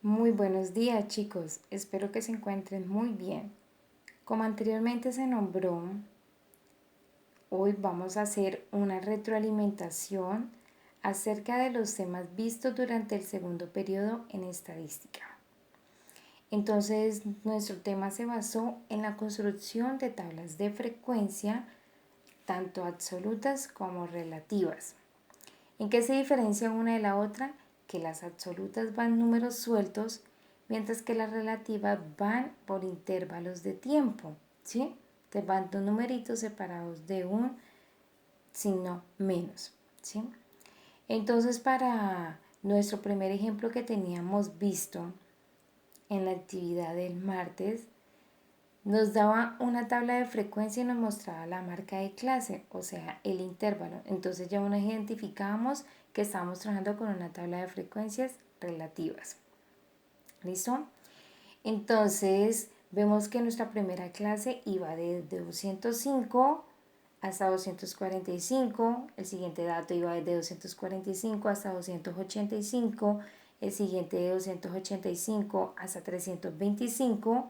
Muy buenos días, chicos, espero que se encuentren muy bien. Como anteriormente se nombró, hoy vamos a hacer una retroalimentación acerca de los temas vistos durante el segundo periodo en estadística. Entonces, nuestro tema se basó en la construcción de tablas de frecuencia, tanto absolutas como relativas. ¿En qué se diferencia una de la otra? Que las absolutas van números sueltos, mientras que las relativas van por intervalos de tiempo, ¿sí? Te van dos numeritos separados de un signo menos, ¿sí? Entonces, para nuestro primer ejemplo que teníamos visto en la actividad del martes, nos daba una tabla de frecuencia y nos mostraba la marca de clase, o sea, el intervalo. Entonces ya nos identificamos que estamos trabajando con una tabla de frecuencias relativas. ¿Listo? Entonces vemos que nuestra primera clase iba desde 205 hasta 245, el siguiente dato iba desde 245 hasta 285, el siguiente de 285 hasta 325.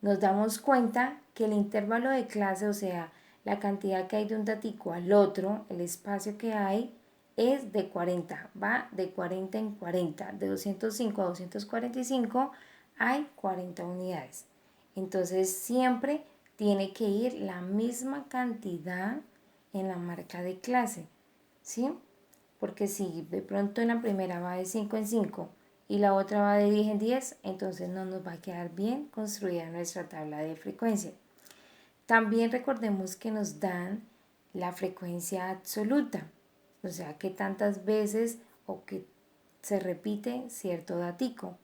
Nos damos cuenta que el intervalo de clase, o sea, la cantidad que hay de un datico al otro, el espacio que hay, es de 40, va de 40 en 40, de 205 a 245 hay 40 unidades. Entonces siempre tiene que ir la misma cantidad en la marca de clase, ¿sí? Porque si de pronto en la primera va de 5 en 5 y la otra va de 10 en 10, entonces no nos va a quedar bien construida nuestra tabla de frecuencia. También recordemos que nos dan la frecuencia absoluta, o sea, que tantas veces o que se repite cierto datico.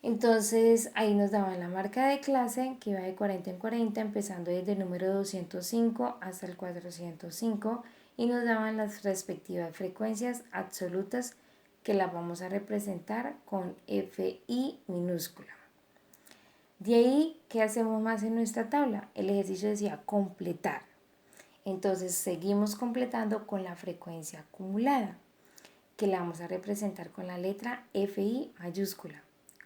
Entonces ahí nos daban la marca de clase que iba de 40 en 40, empezando desde el número 205 hasta el 405, y nos daban las respectivas frecuencias absolutas que las vamos a representar con FI minúscula. De ahí, ¿qué hacemos más en nuestra tabla? El ejercicio decía completar. Entonces seguimos completando con la frecuencia acumulada, que la vamos a representar con la letra FI mayúscula.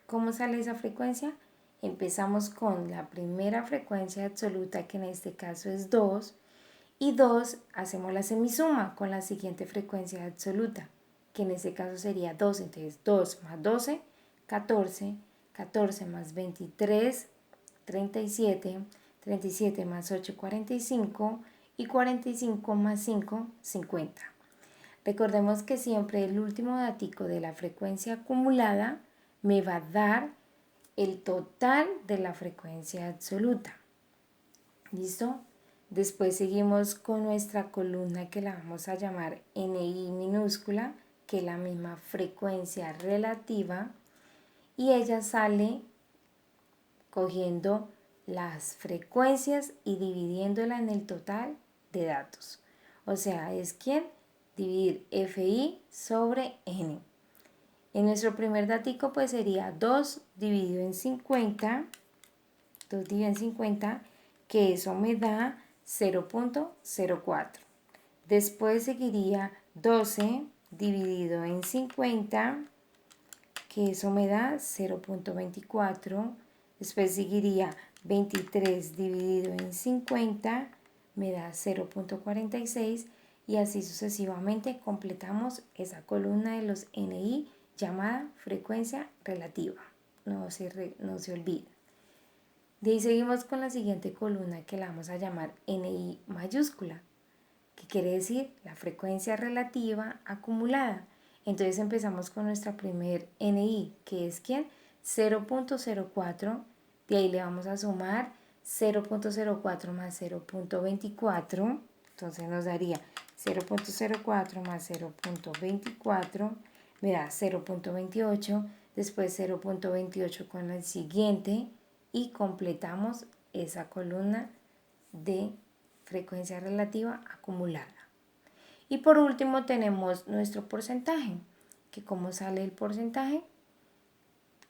¿Cómo sale esa frecuencia? Empezamos con la primera frecuencia absoluta, que en este caso es 2, y 2 hacemos la semisuma con la siguiente frecuencia absoluta, que en este caso sería 2. Entonces 2 más 12, 14, 14 más 23, 37, 37 más 8, 45, y 45 más 5, 50. Recordemos que siempre el último datico de la frecuencia acumulada me va a dar el total de la frecuencia absoluta. ¿Listo? Después seguimos con nuestra columna que la vamos a llamar NI minúscula, que es la misma frecuencia relativa, y ella sale cogiendo las frecuencias y dividiéndola en el total de datos. O sea, es quien dividir FI sobre N. En nuestro primer datico pues sería 2 dividido en 50, 2 dividido en 50, que eso me da 0.04. Después seguiría 12 dividido en 50, que eso me da 0.24. Después seguiría 23 dividido en 50, me da 0.46, y así sucesivamente completamos esa columna de los NI llamada frecuencia relativa. No se olvide. De ahí seguimos con la siguiente columna, que la vamos a llamar NI mayúscula, que quiere decir la frecuencia relativa acumulada. Entonces empezamos con nuestra primer NI, que es ¿quién? 0.04. De ahí le vamos a sumar 0.04 más 0.24. Entonces nos daría 0.04 más 0.24, me da 0.28. Después 0.28 con el siguiente, y completamos esa columna de frecuencia relativa acumulada. Y por último tenemos nuestro porcentaje, que como sale el porcentaje,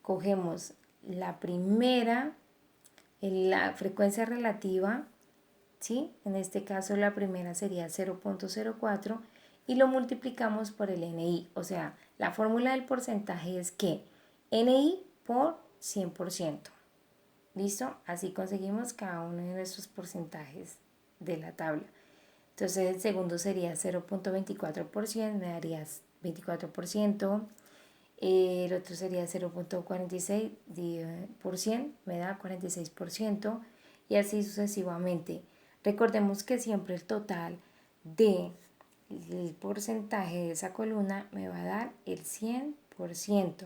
cogemos la primera, la frecuencia relativa, ¿sí? En este caso la primera sería 0.04, y lo multiplicamos por el NI. O sea, la fórmula del porcentaje es que NI por 100%. ¿Listo? Así conseguimos cada uno de nuestros porcentajes de la tabla. Entonces el segundo sería 0.24%, me darías 24%. El otro sería 0.46%, me da 46%. Y así sucesivamente. Recordemos que siempre el total del porcentaje de esa columna me va a dar el 100%.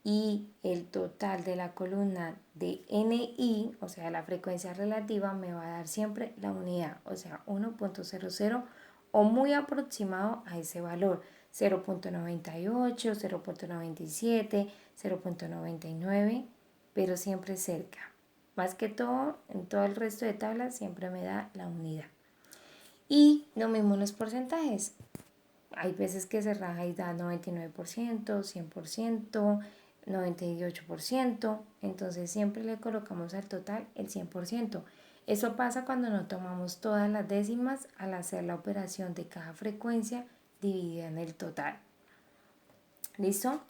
Y el total de la columna de NI, o sea, la frecuencia relativa, me va a dar siempre la unidad, o sea, 1.00 o muy aproximado a ese valor, 0.98, 0.97, 0.99, pero siempre cerca. Más que todo, en todo el resto de tablas siempre me da la unidad. Y lo mismo los porcentajes. Hay veces que se raja y da 99%, 100%, 98%, entonces siempre le colocamos al total el 100%. Eso pasa cuando no tomamos todas las décimas al hacer la operación de cada frecuencia dividida en el total. ¿Listo?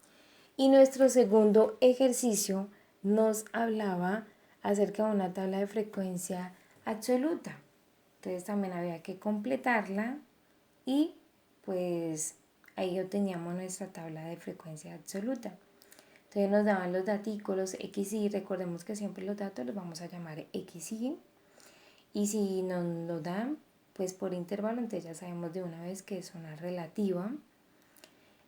Y nuestro segundo ejercicio nos hablaba acerca de una tabla de frecuencia absoluta. Entonces también había que completarla y pues ahí obteníamos nuestra tabla de frecuencia absoluta. Entonces nos daban los daticos, los XY, recordemos que siempre los datos los vamos a llamar XY. Y si nos lo dan, pues por intervalo, entonces ya sabemos de una vez que es una relativa.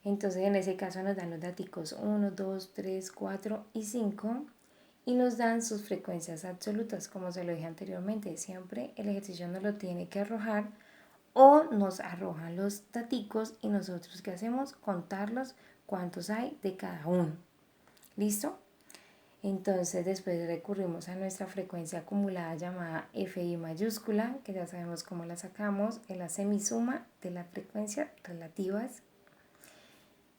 Entonces en ese caso nos dan los daticos 1, 2, 3, 4 y 5 y nos dan sus frecuencias absolutas. Como se lo dije anteriormente, siempre el ejercicio nos lo tiene que arrojar o nos arrojan los daticos y nosotros ¿qué hacemos? Contarlos cuántos hay de cada uno. ¿Listo? Entonces después recurrimos a nuestra frecuencia acumulada llamada FI mayúscula, que ya sabemos cómo la sacamos, en la semisuma de las frecuencias relativas.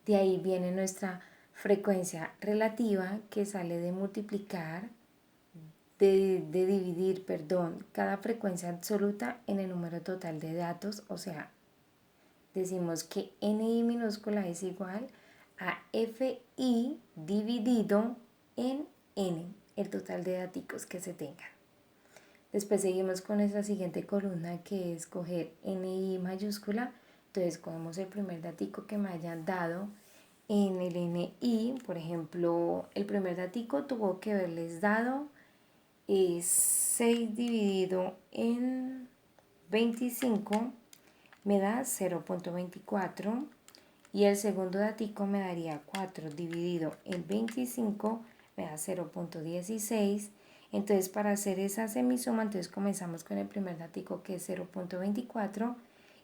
De ahí viene nuestra frecuencia relativa que sale de multiplicar, de dividir, cada frecuencia absoluta en el número total de datos, o sea, decimos que NI minúscula es igual a FI dividido en N, el total de datos que se tengan. Después seguimos con nuestra siguiente columna que es coger NI mayúscula. Entonces cogemos el primer datico que me hayan dado en el NI. Por ejemplo, el primer datico tuvo que haberles dado 6 dividido en 25 me da 0.24 y el segundo datico me daría 4 dividido en 25 me da 0.16. Entonces para hacer esa semisuma, entonces comenzamos con el primer datico que es 0.24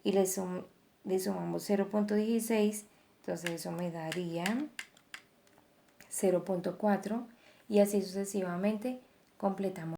y le sumamos 0.16, entonces eso me daría 0.4 y así sucesivamente completamos